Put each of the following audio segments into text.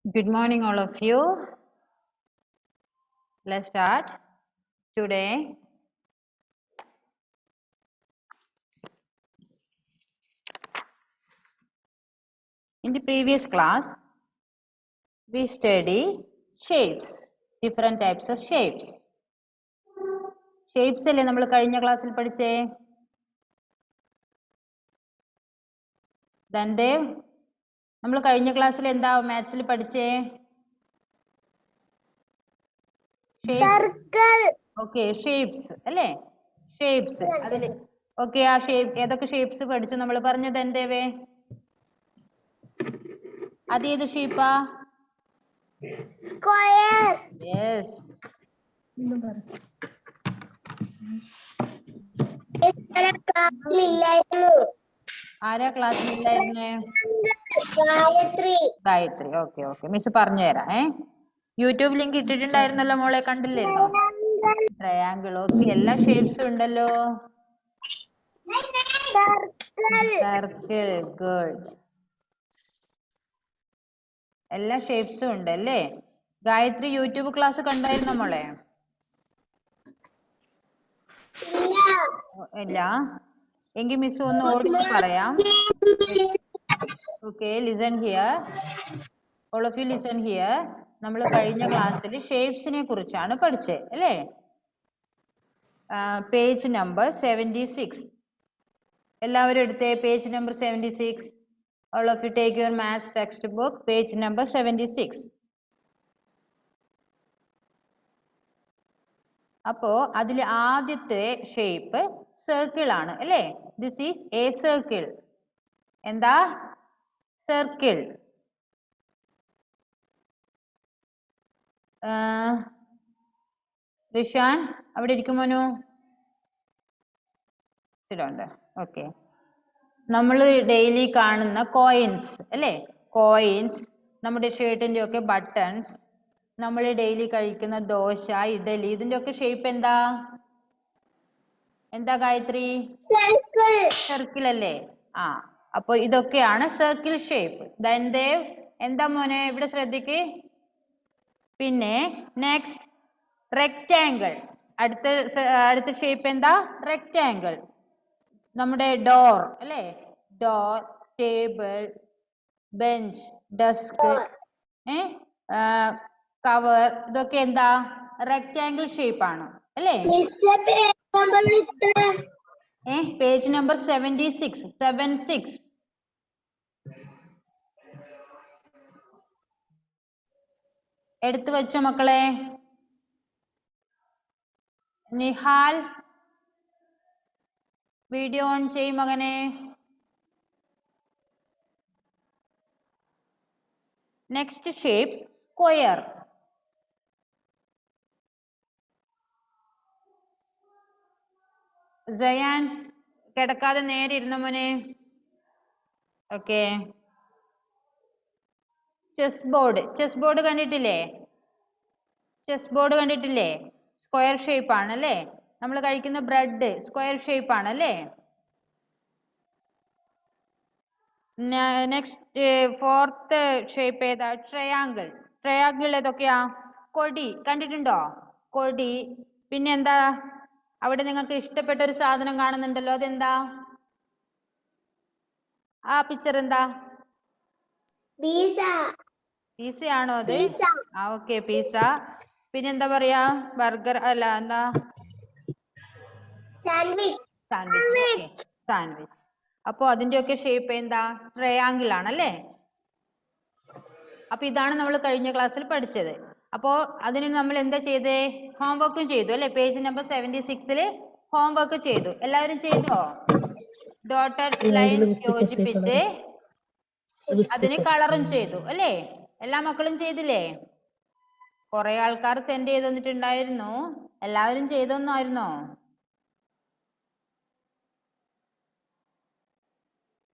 Good morning, all of you. Let's start today. In the previous class, we study shapes, different types of shapes. Shapes അല്ലേ നമ്മൾ കഴിഞ്ഞ ക്ലാസ്സിൽ പഠിച്ചേ? ധൻദേവ്, നമ്മൾ കഴിഞ്ഞ ക്ലാസ്സിൽ എന്താ മാത്സിൽ പഠിച്ചേ? സർക്കിൾ. ഓക്കെ, ഷേപ്സ് അല്ലേ? ഷേപ്സ്. അതിൽ ഓക്കെ, ആ ഷേപ്പ് ഏതൊക്കെ ഷേപ്സ് പഠിച്ചു നമ്മൾ പറഞ്ഞു ധൻദേവേ? അത് ഏത് ഷേപ്പാ? സ്ക്വയർ. യെസ്. ആരാ ക്ലാസ്സിലില്ലായിരുന്നേ? Gayathri. Gayathri. Okay okay, miss പറഞ്ഞു തരാം. യൂട്യൂബ് ലിങ്ക് ഇട്ടിട്ടുണ്ടായിരുന്നല്ലോ മോളെ, കണ്ടില്ലായിരുന്നോ? ട്രയാങ്കിൾ. ഓക്കെ, എല്ലാ ഷേപ്സും ഉണ്ടല്ലോ. സർക്കിൾ. ഗുഡ്. എല്ലാ ഷേപ്സും ഉണ്ട് അല്ലേ? ഗായത്രി യൂട്യൂബ് ക്ലാസ് കണ്ടായിരുന്നോ മോളെ? ഇല്ല. എങ്കിൽ മിസ് ഒന്ന് ഓടിച്ച് പറയാം. Okay, listen here. All of you listen here. നമ്മൾ കഴിഞ്ഞ ക്ലാസ്സിൽ ഷേപ്സിനെ കുറിച്ചാണ് പഠിച്ചത് അല്ലേ? Page number 76. എല്ലാവരും എടുത്തേ page number 76. All of you take your maths textbook, page number 76. അപ്പോ അതിൽ ആദ്യത്തെ ഷേപ്പ് സർക്കിൾ ആണ് അല്ലേ? This is A circle. എന്താ? സർക്കിൾ. റിഷാൻ അവിടെ ഇരിക്കുമോനു? ശരിയുണ്ട്. ഓക്കെ, നമ്മൾ ഡെയിലി കാണുന്ന കോയിൻസ് അല്ലേ? കോയിൻസ്, നമ്മുടെ ഷർട്ടിന്റെ ഒക്കെ ബട്ടൺസ്, നമ്മൾ ഡെയിലി കഴിക്കുന്ന ദോശ, ഇഡലി, ഇതിന്റെ ഒക്കെ ഷേപ്പ് എന്താ? എന്താ ഗായത്രി? സർക്കിൾ. സർക്കിൾ അല്ലേ? ആ, അപ്പൊ ഇതൊക്കെയാണ് സർക്കിൾ ഷേപ്പ്. ധൻദേവ് എന്താ മോനെ ഇവിടെ ശ്രദ്ധിക്ക്. പിന്നെ നെക്സ്റ്റ് റെക്റ്റാങ്കിൾ. അടുത്ത ഷേപ്പ് എന്താ? റെക്റ്റാങ്കിൾ. നമ്മുടെ ഡോർ അല്ലേ? Door, table, bench, desk, cover, ഇതൊക്കെ എന്താ? റെക്റ്റാങ്കിൾ ഷേപ്പ് ആണ് അല്ലേ? Page number 76. 76. എടുത്തു വെച്ചോ മക്കളെ? നിഹാൽ വീഡിയോ ഓൺ ചെയ്യും മകനെ. Next shape square. ജയാൻ കിടക്കാതെ നേരെ ഇരുന്ന മോനെ. Okay, chess board. Chess board കണ്ടിട്ടില്ലേ? ചെസ് ബോർഡ് കണ്ടിട്ടില്ലേ? സ്ക്വയർ ഷേപ്പ് ആണ് അല്ലേ? നമ്മൾ കഴിക്കുന്ന ബ്രെഡ് സ്ക്വയർ ഷേപ്പ് ആണ് അല്ലേ? നെക്സ്റ്റ് ഫോർത്ത് ഷേപ്പ് ഏതാ? ട്രയാങ്കിൾ. ട്രയാങ്കിൾ ഏതൊക്കെയാ? കൊടി കണ്ടിട്ടുണ്ടോ? കൊടി. പിന്നെ എന്താ? അവിടെ നിങ്ങൾക്ക് ഇഷ്ടപ്പെട്ട ഒരു സാധനം കാണുന്നുണ്ടല്ലോ, അതെന്താ? ആ പിക്ചർ എന്താ? പിസ്സ. പിസ്സ ആണോ അത്? ആ ഓക്കെ, പിസ്സ. പിന്നെ എന്താ പറയാ? ബർഗർ അല്ല, എന്താ? സാൻഡ്വിച്ച്. സാൻഡ്വിച്ച്. സാൻഡ്വിച്ച്. അപ്പോ അതിന്റെയൊക്കെ ഷേപ്പ് എന്താ? ട്രയാങ്കിൾ ആണല്ലേ? അപ്പൊ ഇതാണ് നമ്മൾ കഴിഞ്ഞ ക്ലാസ്സിൽ പഠിച്ചത്. അപ്പോ അതിന് നമ്മൾ എന്താ ചെയ്തേ? ഹോംവർക്കും ചെയ്തു അല്ലെ? പേജ് നമ്പർ 76 ഹോംവർക്ക് ചെയ്തു. എല്ലാവരും ചെയ്തോ? ഡോട്ടഡ് ലൈൻ യോജിപ്പിച്ച് അതിന് കളറും ചെയ്തു അല്ലേ? എല്ലാ മക്കളും ചെയ്തില്ലേ? കുറെ ആൾക്കാർ സെൻഡ് ചെയ്ത് തന്നിട്ടുണ്ടായിരുന്നു. എല്ലാവരും ചെയ്തൊന്നായിരുന്നോ?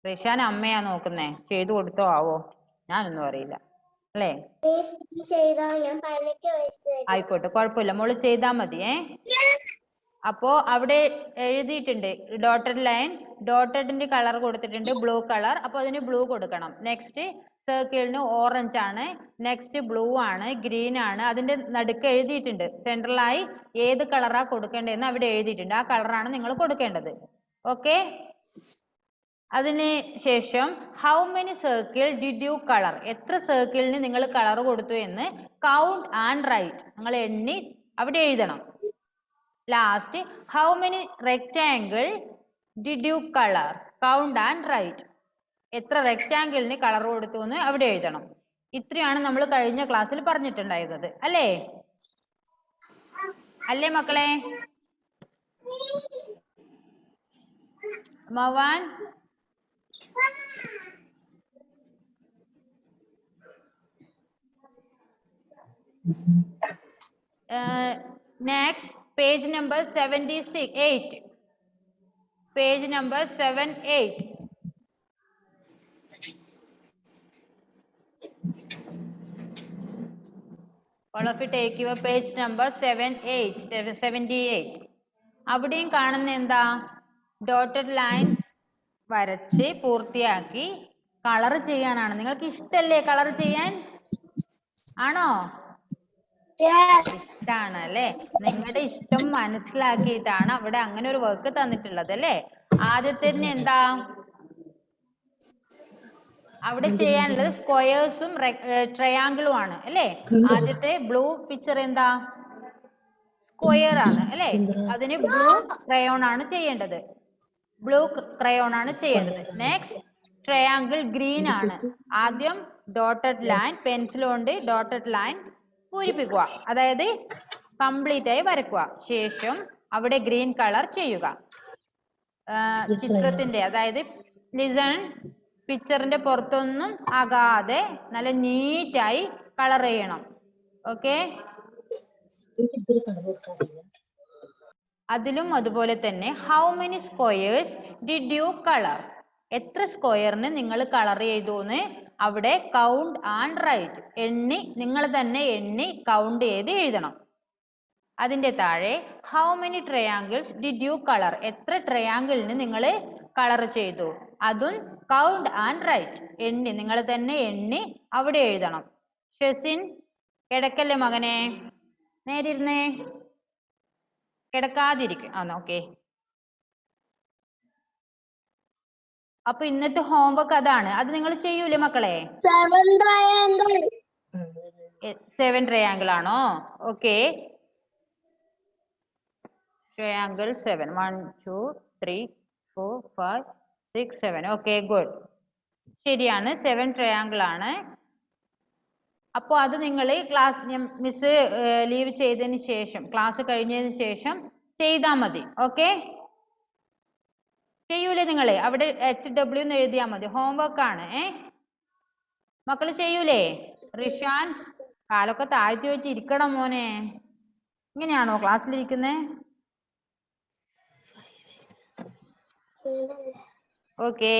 റിഷാൻ അമ്മയാ നോക്കുന്നേ. ചെയ്തു കൊടുത്തോ ആവോ? ഞാനൊന്നും അറിയില്ല അല്ലേ? ആയിക്കോട്ടെ, കുഴപ്പമില്ല, മോള് ചെയ്താ മതി. അപ്പോ അവിടെ എഴുതിയിട്ടുണ്ട് ഡോട്ടഡ് ലൈൻ, ഡോട്ടഡിന്റെ കളർ കൊടുത്തിട്ടുണ്ട് ബ്ലൂ കളർ, അപ്പൊ അതിന് ബ്ലൂ കൊടുക്കണം. നെക്സ്റ്റ് സർക്കിളിന് ഓറഞ്ച് ആണ്, നെക്സ്റ്റ് ബ്ലൂ ആണ്, ഗ്രീൻ ആണ്. അതിന്റെ നടുക്ക് എഴുതിയിട്ടുണ്ട് സെൻട്രലായി ഏത് കളറാ കൊടുക്കേണ്ടതെന്ന് അവിടെ എഴുതിയിട്ടുണ്ട്. ആ കളറാണ് നിങ്ങൾ കൊടുക്കേണ്ടത്. ഓക്കെ. അതിന് ശേഷം how many circle did you colour, എത്ര സർക്കിളിന് നിങ്ങൾ കളർ കൊടുത്തു എന്ന് കൗണ്ട് ആൻഡ് റൈറ്റ്, നിങ്ങൾ എണ്ണി അവിടെ എഴുതണം. Last how many rectangle did you colour, count and write, എത്ര റെക്ടാങ്കിളിന് കളർ കൊടുത്തു എന്ന് അവിടെ എഴുതണം. ഇത്രയാണ് നമ്മൾ കഴിഞ്ഞ ക്ലാസ്സിൽ പറഞ്ഞിട്ടുണ്ടായിരുന്നത്, അല്ലേ? അല്ലേ മക്കളെ? മവാൻ next page number 78, page number 78. all of you take your page number 78. അവിടെയും കാണുന്ന എന്താ, ഡോട്ടഡ് ലൈൻ വരച്ച് പൂർത്തിയാക്കി കളർ ചെയ്യാനാണ്. നിങ്ങൾക്ക് ഇഷ്ടല്ലേ കളർ ചെയ്യാൻ? ആണോ? ഇഷ്ടാണ് അല്ലേ? നിങ്ങളുടെ ഇഷ്ടം മനസ്സിലാക്കിയിട്ടാണ് അവിടെ അങ്ങനെ ഒരു വർക്ക് തന്നിട്ടുള്ളത് അല്ലേ? ആദ്യത്തേതിന് എന്താ അവിടെ ചെയ്യാനുള്ളത്? സ്ക്വയേഴ്സും ട്രയാങ്കിളും ആണ് അല്ലേ? ആദ്യത്തെ ബ്ലൂ പിക്ചർ എന്താ, സ്ക്വയർ ആണ് അല്ലേ? അതിന് ബ്ലൂ ക്രയോൺ ആണ് ചെയ്യേണ്ടത്, ബ്ലൂ ക്രയോൺ ആണ് ചെയ്യേണ്ടത്. നെക്സ്റ്റ് ട്രയാങ്കിൾ ഗ്രീൻ ആണ്. ആദ്യം ഡോട്ടഡ് ലൈൻ പെൻസിൽ കൊണ്ട് ഡോട്ടഡ് ലൈൻ പൂരിപ്പിക്കുക, അതായത് കംപ്ലീറ്റ് ആയി വരക്കുക. ശേഷം അവിടെ ഗ്രീൻ കളർ ചെയ്യുക. ചിത്രത്തിന്റെ അതായത് ലിസൺ പിക്ചറിന്റെ പുറത്തൊന്നും ആകാതെ നല്ല നീറ്റായി കളർ ചെയ്യണം. ഓക്കെ. അതിലും അതുപോലെ തന്നെ how many squares did you colour, എത്ര സ്ക്വയറിന് നിങ്ങൾ കളർ ചെയ്തു എന്ന് അവിടെ കൗണ്ട് ആൻഡ് റൈറ്റ്, എണ്ണി നിങ്ങൾ തന്നെ എണ്ണി കൗണ്ട് ചെയ്ത് എഴുതണം. അതിന്റെ താഴെ how many triangles did you colour, എത്ര ട്രയാങ്കിളിന് നിങ്ങൾ കളർ ചെയ്തു, അതും കൗണ്ട് ആൻഡ് റൈറ്റ്, എണ്ണി നിങ്ങൾ തന്നെ എണ്ണി അവിടെ എഴുതണം. ഷെസിൻ കിടക്കല്ലേ മകനെ, നേരിരുന്നേ, കിടക്കാതിരിക്കും. ഓക്കെ. അപ്പൊ ഇന്നത്തെ ഹോംവർക്ക് അതാണ്. അത് നിങ്ങൾ ചെയ്യൂലേ മക്കളെ? 7 ട്രയാങ്കിൾ ആണോ? ഓക്കെ. ട്രയാങ്കിൾ 7, 1 2 3 4 5 6 7. Okay, good. ശരിയാണ്, 7 ട്രയാങ്കിൾ ആണ്. അപ്പോൾ അത് നിങ്ങൾ ക്ലാസ് മിസ് ലീവ് ചെയ്തതിന് ശേഷം, ക്ലാസ് കഴിഞ്ഞതിന് ശേഷം ചെയ്താൽ മതി. ഓക്കെ. ചെയ്യൂലേ നിങ്ങൾ? അവിടെ HW എന്ന് എഴുതിയാൽ മതി. ഹോംവർക്ക് ആണ്. മക്കൾ ചെയ്യൂലേ? റിഷാൻ കാലൊക്കെ താഴ്ത്തി വെച്ച് ഇരിക്കണം മോനെ. ഇങ്ങനെയാണോ ക്ലാസ്സിലിരിക്കുന്നേ? ഓക്കെ.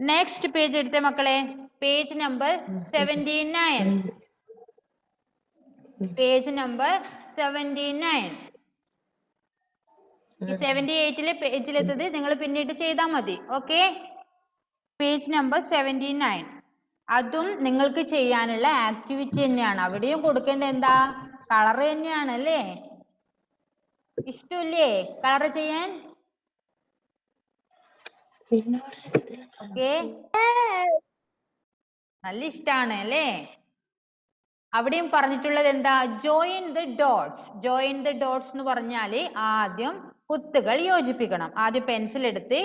നെക്സ്റ്റ് പേജ് എടുത്തേ മക്കളെ, പേജ് നമ്പർ 79. Page number 79. ഈ 78 പേജിലെത്തത് നിങ്ങൾ പിന്നീട് ചെയ്താൽ മതി. ഓക്കെ. Page number 79. അതും നിങ്ങൾക്ക് ചെയ്യാനുള്ള ആക്ടിവിറ്റി തന്നെയാണ്. അവിടെയും കൊടുക്കേണ്ട എന്താ, കളർ തന്നെയാണ് അല്ലേ? ഇഷ്ടമില്ലേ കളർ ചെയ്യാൻ? ഓക്കെ, നല്ല ഇഷ്ടാണ് അല്ലേ? അവിടെയും പറഞ്ഞിട്ടുള്ളത് എന്താ, join the dots. Join the dots എന്ന് പറഞ്ഞാല് ആദ്യം കുത്തുകൾ യോജിപ്പിക്കണം. ആദ്യം പെൻസിൽ എടുത്ത്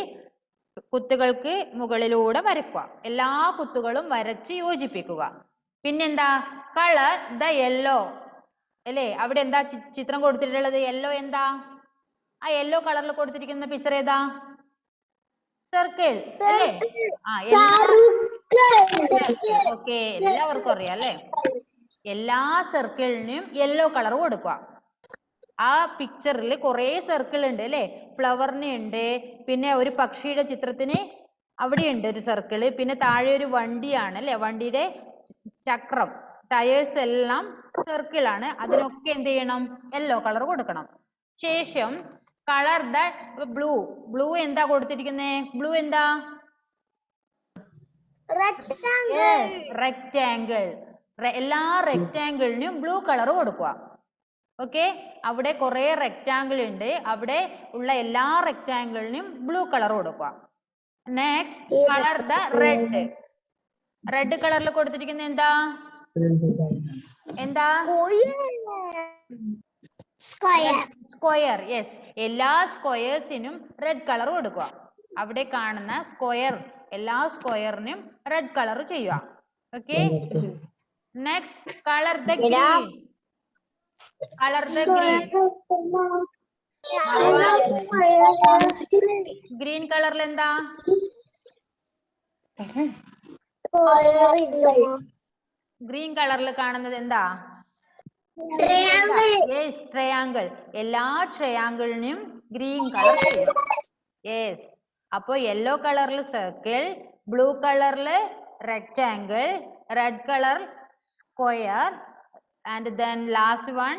കുത്തുകൾക്ക് മുകളിലൂടെ വരയ്ക്കുക, എല്ലാ കുത്തുകളും വരച്ച് യോജിപ്പിക്കുക. പിന്നെന്താ, കളർ ദ യെല്ലോ അല്ലേ? അവിടെ എന്താ ചിത്രം കൊടുത്തിട്ടുള്ളത്? യെല്ലോ. എന്താ ആ യെല്ലോ കളറിൽ കൊടുത്തിരിക്കുന്ന പിക്ചർ? ഏതാ? സർക്കിൾ അല്ലേ? ഓക്കെ, എല്ലാവർക്കും അറിയാം അല്ലേ? എല്ലാ സർക്കിളിനും യെല്ലോ കളർ കൊടുക്കുക. ആ പിക്ചറിൽ കുറെ സർക്കിൾ ഉണ്ട് അല്ലേ? ഫ്ലവറിന് ഉണ്ട്, പിന്നെ ഒരു പക്ഷിയുടെ ചിത്രത്തിന് അവിടെ ഉണ്ട് ഒരു സർക്കിള്, പിന്നെ താഴെ ഒരു വണ്ടിയാണ് അല്ലേ? വണ്ടിയുടെ ചക്രം, ടയേഴ്സ് എല്ലാം സർക്കിൾ ആണ്. അതിനൊക്കെ എന്ത് ചെയ്യണം? യെല്ലോ കളർ കൊടുക്കണം. ശേഷം കളർ ദ ബ്ലൂ. ബ്ലൂ എന്താ കൊടുത്തിരിക്കുന്നേ? ബ്ലൂ എന്താ? റെക്റ്റാങ്കിൾ. എല്ലാ റെക്റ്റാങ്കിളിനും ബ്ലൂ കളർ കൊടുക്കുക. ഓക്കെ, അവിടെ കുറെ റെക്റ്റാങ്കിൾ ഉണ്ട്, അവിടെ ഉള്ള എല്ലാ റെക്റ്റാങ്കിളിനും ബ്ലൂ കളർ കൊടുക്കുക. Next colour the red. Red കളറിൽ കൊടുത്തിരിക്കുന്നത് എന്താ? എന്താ? സ്ക്വയർ. യെസ്, എല്ലാ സ്ക്വയേഴ്സിനും റെഡ് കളർ കൊടുക്കുക. അവിടെ കാണുന്ന സ്ക്വയർ എല്ലാ സ്ക്വയറിനും റെഡ് കളർ ചെയ്യുക. Okay, next colour the green. Colour the green. Green കളറിൽ എന്താ? ഗ്രീൻ കളറിൽ കാണുന്നത് എന്താ? Yes, triangle. എല്ലാ ട്രയാങ്കിളിനും ഗ്രീൻ കളർ ചെയ്യും. യെസ്, അപ്പൊ യെല്ലോ കളറിൽ സർക്കിൾ, ബ്ലൂ കളറിൽ rectangle, red colour square, and then last one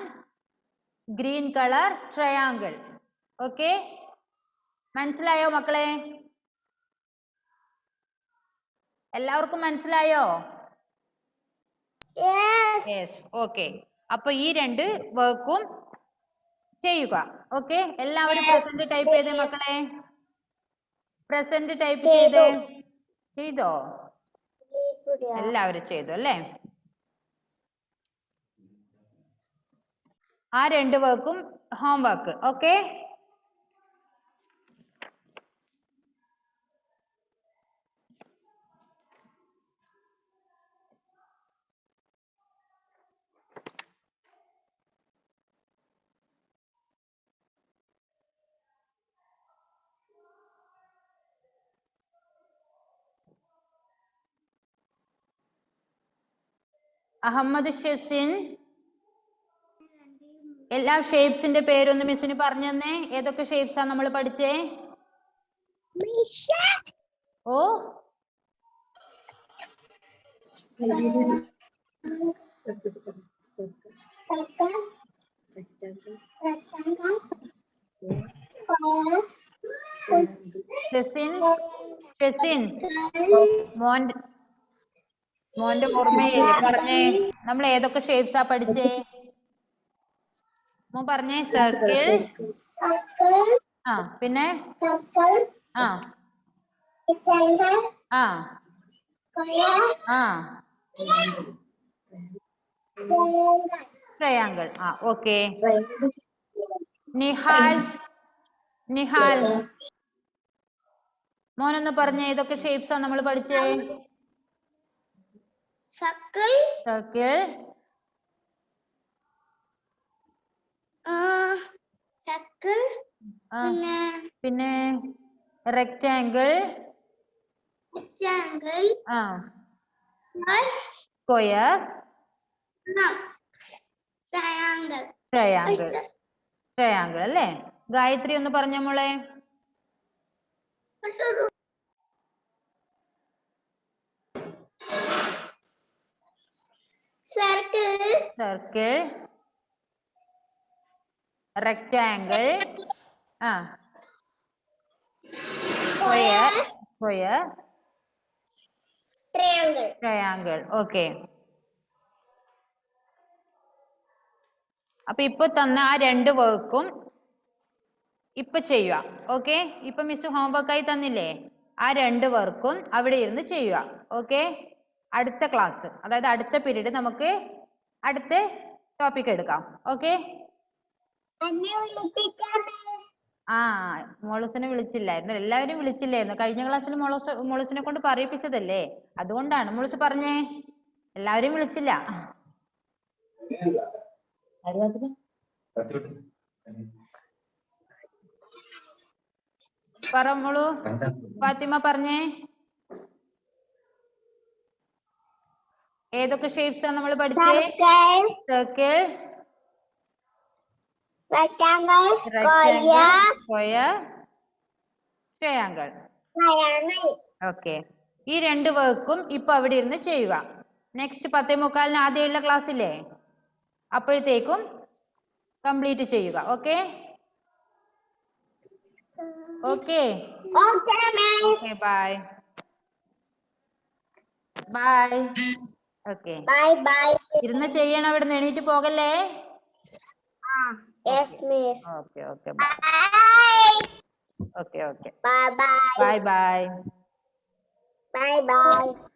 green colour triangle. Okay, മനസ്സിലായോ മക്കളെ? എല്ലാവർക്കും മനസ്സിലായോ? Yes, okay. അപ്പൊ ഈ രണ്ട് വർക്കും ചെയ്യുക. ഓക്കെ, എല്ലാവരും പ്രസന്റ് ടൈപ്പ് ചെയ്തേ മക്കളെ. പ്രസന്റ് ടൈപ്പ് ചെയ്തേ. ചെയ്തോ? എല്ലാവരും ചെയ്തു അല്ലേ? ആ രണ്ട് വർക്കും ഹോംവർക്ക്. ഓക്കെ, അഹമ്മദ് ഷെസിൻ, എല്ലാ ഷേപ്സിന്റെ പേരൊന്ന് മിസ്സിന് പറഞ്ഞു തന്നെ. ഏതൊക്കെ ഷേപ്സാ നമ്മൾ പഠിച്ചേ? ഓ, ഷെസിൻ, ഷെസിൻ മോന്റെ ഓർമ്മയില്ലേ? പറഞ്ഞേ, നമ്മൾ ഏതൊക്കെ ഷേപ്സാ പഠിച്ചേ? മോൻ പറഞ്ഞേ. സർക്കിൾ, ആ, പിന്നെ ആ ആ ആ ട്രയാങ്കിൾ. ആ, ഓക്കെ. നിഹാൽ, നിഹാൽ മോനൊന്ന് പറഞ്ഞേ, ഏതൊക്കെ ഷേപ്സാ നമ്മൾ പഠിച്ചേ? സർക്കിൾ, പിന്നെ റെക്റ്റാങ്കിൾ, ആ, സ്ക്വയർ, ട്രയാങ്കിൾ. ട്രയാങ്കിൾ അല്ലേ? ഗായത്രി ഒന്ന് പറഞ്ഞ മോളെ. സർക്കിൾ, റെക്റ്റാങ്കിൾ, ആ, സ്ക്വയർ, സ്ക്വയർ, ട്രയാങ്കിൾ. ഓക്കെ, അപ്പൊ ഇപ്പൊ തന്ന ആ രണ്ട് വർക്കും ഇപ്പൊ ചെയ്യുക. ഓക്കെ, ഇപ്പൊ മിസ് ഹോംവർക്കായി തന്നില്ലേ? ആ രണ്ട് വർക്കും അവിടെ ഇരുന്ന് ചെയ്യുക. ഓക്കെ, അടുത്ത ക്ലാസ്, അതായത് അടുത്ത പീരീഡ് നമുക്ക് അടുത്ത ടോപ്പിക് എടുക്കാം. ഓക്കെ, ആ, മോളൂസിനെ വിളിച്ചില്ലായിരുന്നു. എല്ലാവരും വിളിച്ചില്ലായിരുന്നു. കഴിഞ്ഞ ക്ലാസ്സിൽ മോളൂസിനെ കൊണ്ട് പറയിപ്പിച്ചതല്ലേ, അതുകൊണ്ടാണ്. മോളൂസ് പറഞ്ഞേ, എല്ലാവരും വിളിച്ചില്ല. പറ മോളു. ഫാത്തിമ പറഞ്ഞേ, ഏതൊക്കെ ഷേപ്സാ നമ്മൾ പഠിച്ചേ? Circle, rectangle, square, triangle. Okay, ഈ രണ്ട് വർക്കും ഇപ്പൊ അവിടെ ഇരുന്ന് ചെയ്യുക. നെക്സ്റ്റ് 10:45 ആദ്യമുള്ള ക്ലാസ് ഇല്ലേ, അപ്പോഴത്തേക്കും കംപ്ലീറ്റ് ചെയ്യുക. Okay, Okay. Okay, miss. Okay, bye. Bye. Okay. Bye, bye. ഇരുന്ന് ചെയ്യണം, ഇവിടുന്ന് എണീറ്റ് പോകല്ലേ. Yes, miss. Okay, okay, bye. Bye. Okay, okay. Bye, bye. Bye, bye. Bye, bye.